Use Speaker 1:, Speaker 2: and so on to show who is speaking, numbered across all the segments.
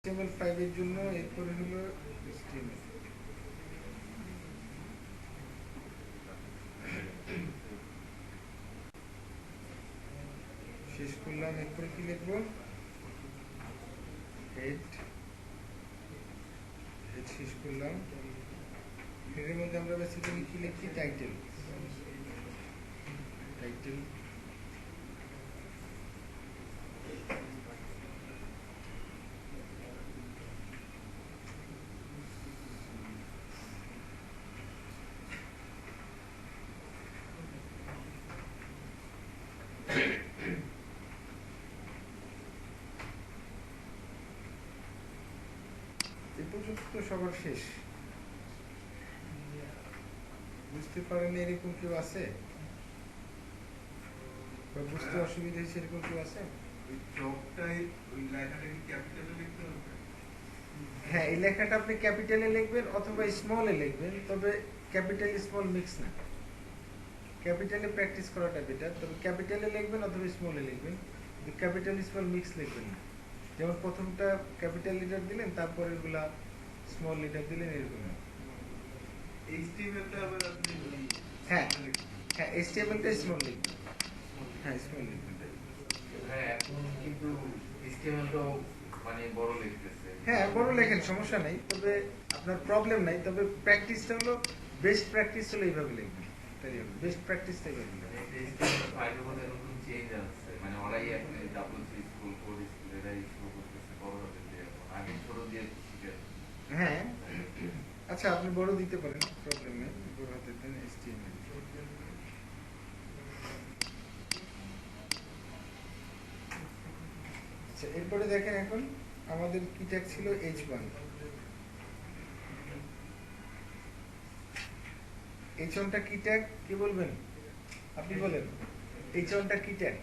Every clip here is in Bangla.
Speaker 1: HTML5 এর জন্য এরপরে হলো HTML। শেষ করলাম, এরপরে কি লিখব? হেড শেষ করলাম। হেডের মধ্যে আমরা বেসিক্যালি কি লিখি? টাইটেল। টাইটেল এ পর্যন্ত তো সবার শেষ। বুঝতে পারেন এরকম কেউ আছে? বা বুঝতে অসুবিধা হয়েছে এরকম কেউ আছে? হ্যাঁ, এই লেখাটা আপনি ক্যাপিটালে লিখবেন অথবা স্মলে লিখবেন, তবে ক্যাপিটাল স্মল মিক্স না। ক্যাপিটালে প্র্যাকটিস করাটা বেটার, তবে ক্যাপিটালে লিখবেন অথবা স্মলে লিখবেন, ক্যাপিটাল স্মল মিক্স লিখবেন না। যেমন প্রথমটা ক্যাপিটাল লিটার দিলেন, তারপরের গুলা স্মল লিটার দিলেন, এরকম। হ্যাঁ হ্যাঁ, HTML-টা স্মল লিখবেন। হ্যাঁ, স্মল লিখবেন।
Speaker 2: কিন্তু HTML-টাও মানে বড় লিখতেছে।
Speaker 1: হ্যাঁ, বড় লেখেন, সমস্যা নাই, তবে আপনার প্রবলেম নাই। তবে প্র্যাকটিসটা হলো, বেস্ট প্র্যাকটিস হলো এইভাবে লিখবেন। বেস্ট প্র্যাকটিসটা এইভাবে লিখবেন।
Speaker 2: HTML5 এর মধ্যে নতুন চেঞ্জ আসছে, মানে ওরাই এখন ডাবল স্কুল কোড স্কুল এরাই শুরু করতেছে বড় হাতের দিয়ে, আগে ছোট দিয়ে শিখে।
Speaker 1: হ্যাঁ, আচ্ছা, আপনি বড় দিতে পারেন, প্রবলেম নেই, বড় হাতের দেন HTML। আচ্ছা, এরপরে দেখেন, এখন আমাদের কি ট্যাগ ছিল? H1। H1টা কি ট্যাগ? কি বলবেন? আপনি বলেন, H1টা কি ট্যাগ?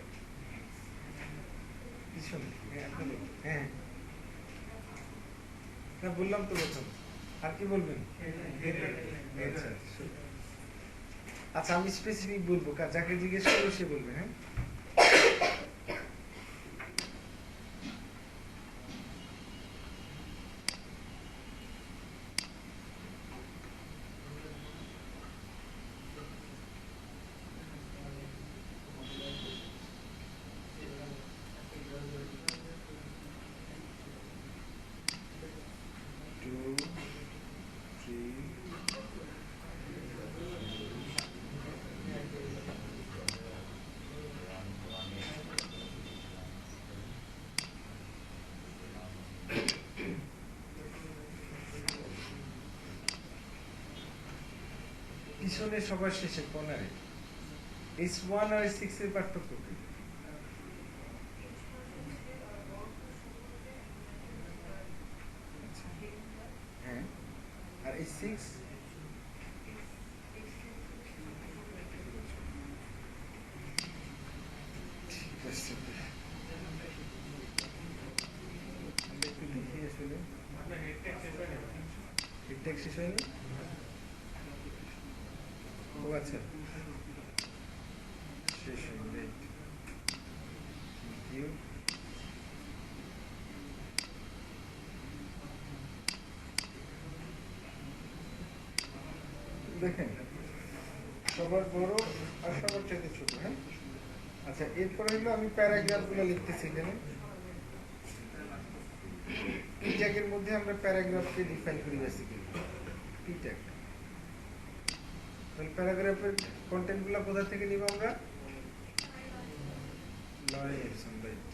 Speaker 1: হ্যাঁ, না বললাম তো প্রথম। আর কি বলবেন? আচ্ছা, আমি স্পেসিফিক বলবো, যাকে জিজ্ঞেস করবো সে বলবে। হ্যাঁ, পিছনে সবার শেষে কর্নারে H1 আর H6 এর পার্থক্য কি? হ্যাঁ, আর H6? ঠিক আছে, আমরা একটু দেখি আসলে হেডট্যাগ শেষ হয়নি। ও আচ্ছা, শেষ হয়নি। Thank you. দেখেন, সবার বড় আর সবার চাইতে ছোট। হ্যাঁ, আচ্ছা, এরপরে হলো আমি প্যারাগ্রাফ গুলো লিখতেছি। এখানে পি ট্যাগের মধ্যে আমরা প্যারাগ্রাফকে ডিফাইন করি বেসিক্যালি। পি ট্যাগ, তাহলে প্যারাগ্রাফের কন্টেন্ট গুলো কোথা থেকে নিব আমরা? Lawrence, right.